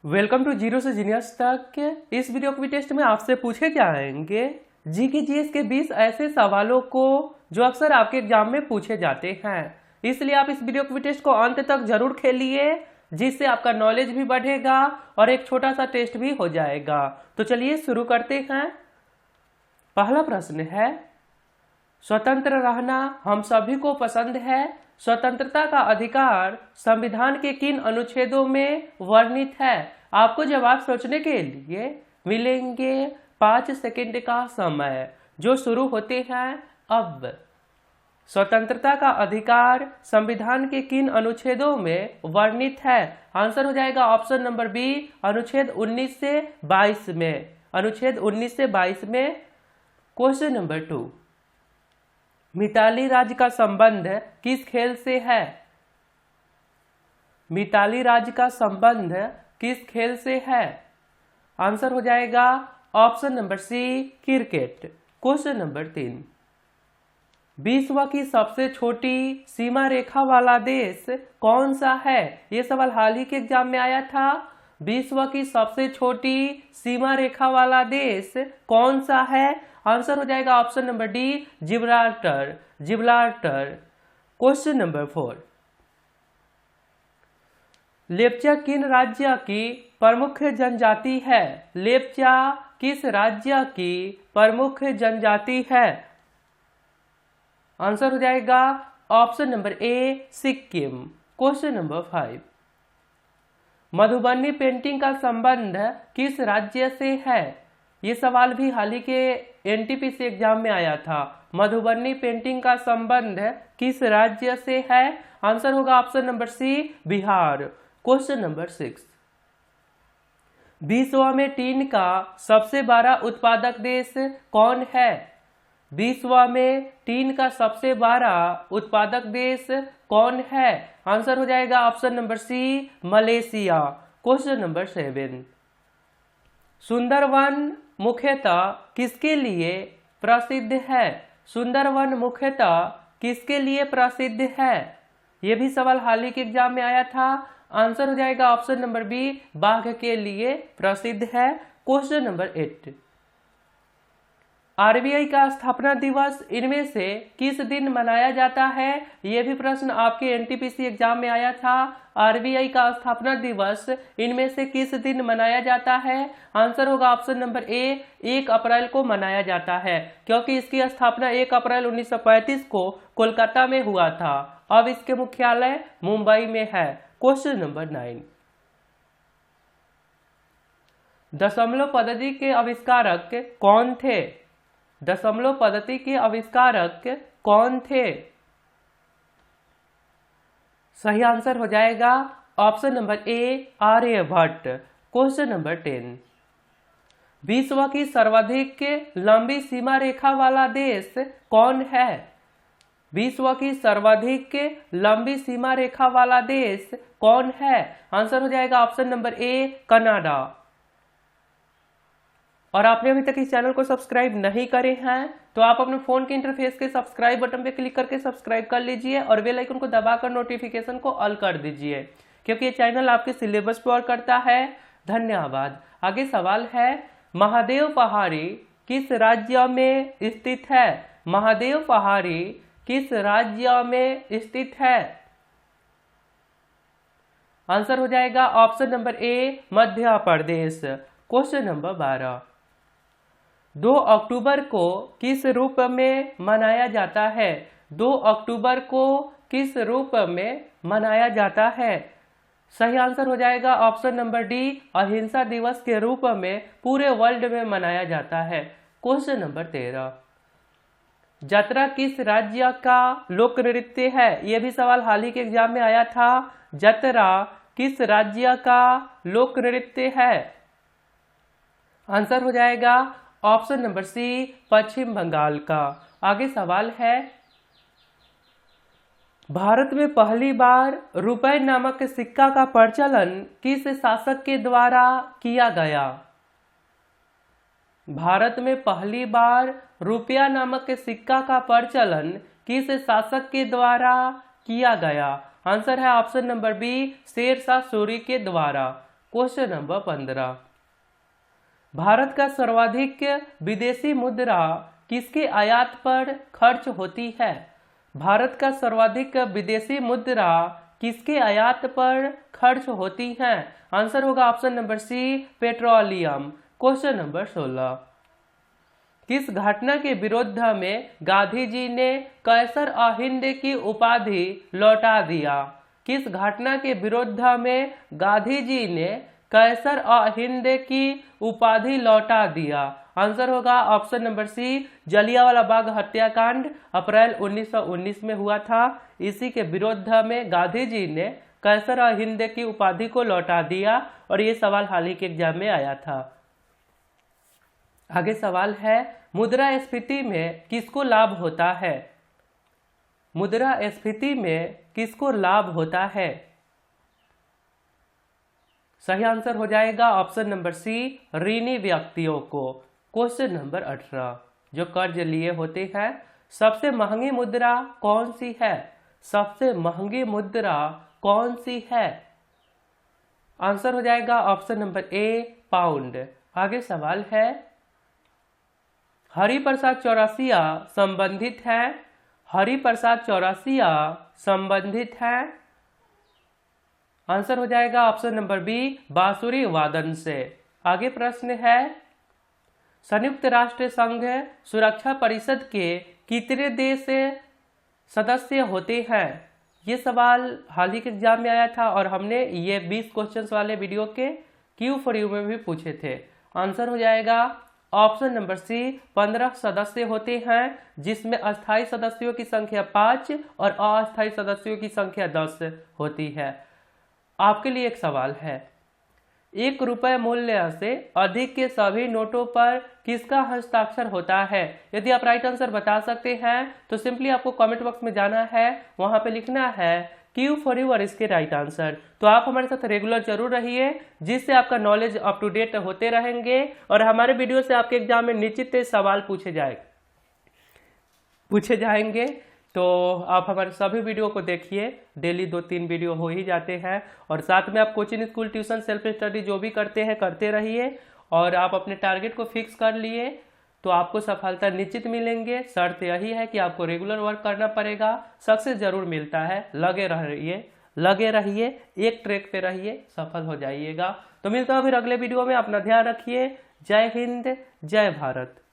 Welcome to zero से genius तक। इस वीडियो के टेस्ट में आपसे पूछे जाएंगे जीके जीएस के 20 ऐसे सवालों को जो अक्सर आपके एग्जाम में पूछे जाते हैं। इसलिए आप इस वीडियो के टेस्ट को अंत तक जरूर खेलिए, जिससे आपका नॉलेज भी बढ़ेगा और एक छोटा सा टेस्ट भी हो जाएगा। तो चलिए शुरू करते हैं। पहला प्रश्न है, स्वतंत्र रहना हम सभी को पसंद है। स्वतंत्रता का अधिकार संविधान के किन अनुच्छेदों में वर्णित है? आपको जवाब सोचने के लिए मिलेंगे 5 सेकंड का समय, जो शुरू होते हैं अब। स्वतंत्रता का अधिकार संविधान के किन अनुच्छेदों में वर्णित है? आंसर हो जाएगा ऑप्शन नंबर बी, अनुच्छेद 19 से 22 में। अनुच्छेद 19 से 22 में। क्वेश्चन नंबर 2, मिताली राज का संबंध किस खेल से है? मिताली राज का संबंध किस खेल से है? आंसर हो जाएगा option number C, cricket. Question number 3, विश्व की सबसे छोटी सीमा रेखा वाला देश कौन सा है? ये सवाल हाल ही के एग्जाम में आया था। विश्व की सबसे छोटी सीमा रेखा वाला देश कौन सा है? आंसर हो जाएगा option number D, Gibraltar. Gibraltar. Question number 4, Lepcha किन राज्य की प्रमुख जनजाति है? लेप्चा किस राज्य की प्रमुख जनजाति है? आंसर हो जाएगा ऑप्शन नंबर ए, Sikkim. Question number 5, Madhubani painting का संबंध किस राज्य से है? ये सवाल भी हाल ही के एनटीपीसी एग्जाम में आया था। मधुबनी पेंटिंग का संबंध किस राज्य से है? आंसर होगा option number C, Bihar. Question number 6, विश्व में टीन का सबसे बड़ा उत्पादक देश कौन है? विश्व में टीन का सबसे बड़ा उत्पादक देश कौन है? आंसर हो जाएगा option number C, Malaysia. Question number 7, Sundarban मुख्यतः किसके लिए प्रसिद्ध है? सुंदरवन मुख्यतः किसके लिए प्रसिद्ध है? यह भी सवाल हाल ही के एग्जाम में आया था। आंसर हो जाएगा ऑप्शन नंबर बी, बाघ के लिए प्रसिद्ध है। क्वेश्चन नंबर 8, आरबीआई का स्थापना दिवस इनमें से किस दिन मनाया जाता है? यह भी प्रश्न आपके एनटीपीसी एग्जाम में आया था। आरबीआई का स्थापना दिवस इनमें से किस दिन मनाया जाता है? आंसर होगा ऑप्शन नंबर ए, 1 अप्रैल को मनाया जाता है, क्योंकि इसकी स्थापना 1 अप्रैल 1935 को कोलकाता में हुआ था। अब इसके मुख्यालय मुंबई में है। क्वेश्चन नंबर 9, दशमलव पद्धति के आविष्कारक कौन थे? दशमलव पद्धति के आविष्कारक कौन थे? सही आंसर हो जाएगा option number A, Aryabhatta. Question number 10, विश्व की सर्वाधिक लंबी सीमा रेखा वाला देश कौन है? विश्व की सर्वाधिक लंबी सीमा रेखा वाला देश कौन है? आंसर हो जाएगा ऑप्शन नंबर ए, कनाडा। और आपने अभी तक इस चैनल को सब्सक्राइब नहीं करे हैं तो आप अपने फोन के इंटरफेस के सब्सक्राइब बटन पे क्लिक करके सब्सक्राइब कर लीजिए और बेल आइकन को दबाकर नोटिफिकेशन को ऑल कर दीजिए, क्योंकि ये चैनल आपके सिलेबस पर करता है। धन्यवाद। आगे सवाल है, महादेव पहाड़ी किस राज्य में स्थित है? महादेव पहाड़ी किस राज्य में स्थित है? आंसर हो जाएगा ऑप्शन नंबर ए, मध्य प्रदेश। क्वेश्चन नंबर 12, 2 अक्टूबर को किस रूप में मनाया जाता है? 2 अक्टूबर को किस रूप में मनाया जाता है? सही आंसर हो जाएगा ऑप्शन नंबर डी, अहिंसा दिवस के रूप में पूरे वर्ल्ड में मनाया जाता है। क्वेश्चन नंबर 13, जतरा किस राज्य का लोक नृत्य है? यह भी सवाल हाल ही के एग्जाम में आया था। जतरा किस राज्य का लोक नृत्य है? आंसर हो जाएगा ऑप्शन नंबर सी, पश्चिम बंगाल का। आगे सवाल है, भारत में पहली बार रुपए नामक सिक्का का प्रचलन किस शासक के द्वारा किया गया? भारत में पहली बार रुपया नामक सिक्का का प्रचलन किस शासक के द्वारा किया गया? आंसर है option number B, Sher Shah Suri के द्वारा। क्वेश्चन नंबर 15, भारत का सर्वाधिक विदेशी मुद्रा किसके आयात पर खर्च होती है? भारत का सर्वाधिक विदेशी मुद्रा किसके आयात पर खर्च होती है? आंसर होगा option number C, petroleum. Question number 16, किस घटना के विरोध में गांधी जी ने कैसर अहिंद की उपाधि लौटा दिया? किस घटना के विरोध में गांधी जी ने कैसर अहिंद की उपाधि लौटा दिया? आंसर होगा ऑप्शन नंबर सी, जलियांवाला बाग हत्याकांड अप्रैल 1919 में हुआ था। इसी के विरोध में गांधी जी ने कैसर अहिंद की उपाधि को लौटा दिया और ये सवाल हाल ही के एग्जाम में आया था। आगे सवाल है, मुद्रास्फीति में किसको लाभ होता है? मुद्रास्फीति में किसको लाभ होता है? सही आंसर हो जाएगा ऑप्शन नंबर सी, ऋणी व्यक्तियों को। क्वेश्चन नंबर 18, जो कर्ज लिए होते हैं, सबसे महंगी मुद्रा कौन सी है? सबसे महंगी मुद्रा कौन सी है? आंसर हो जाएगा ऑप्शन नंबर ए, पाउंड। आगे सवाल है, हरिप्रसाद चौरसिया संबंधित है? हरिप्रसाद चौरसिया संबंधित है? आंसर हो जाएगा ऑप्शन नंबर बी, बांसुरी वादन से। आगे प्रश्न है, संयुक्त राष्ट्र संघ सुरक्षा परिषद के कितने देश सदस्य होते हैं? ये सवाल हाल ही के एग्जाम में आया था और हमने ये 20 क्वेश्चंस वाले वीडियो के क्यू फॉर यू में भी पूछे थे। आंसर हो जाएगा ऑप्शन नंबर सी, 15 सदस्य होते हैं, जिसमें अस्थायी सदस्यों की संख्या 5 और अस्थायी सदस्यों की संख्या 10 होती है। आपके लिए एक सवाल है, 1 रुपये मूल्य से अधिक के सभी नोटों पर किसका हस्ताक्षर होता है? यदि आप राइट आंसर बता सकते हैं तो सिंपली आपको कमेंट बॉक्स में जाना है, वहां पे लिखना है क्यू फॉर यू और इसके राइट आंसर। तो आप हमारे साथ रेगुलर जरूर रहिए, जिससे आपका नॉलेज अप टू डेट होते रहेंगे और हमारे वीडियो से आपके एग्जाम में निश्चित सवाल पूछे जाएंगे। तो आप हमारे सभी वीडियो को देखिए, डेली 2-3 वीडियो हो ही जाते हैं और साथ में आप coaching, school, tuition, self study जो भी करते हैं करते रहिए और आप अपने टारगेट को फिक्स कर लिए तो आपको सफलता निश्चित मिलेंगे। शर्त यही है कि आपको रेगुलर वर्क करना पड़ेगा, सक्सेस जरूर मिलता है। लगे रहिए, एक ट्रैक पे रहिए, सफल हो जाइएगा। तो मिलता है फिर अगले वीडियो में, अपना ध्यान रखिए। जय हिंद, जय भारत।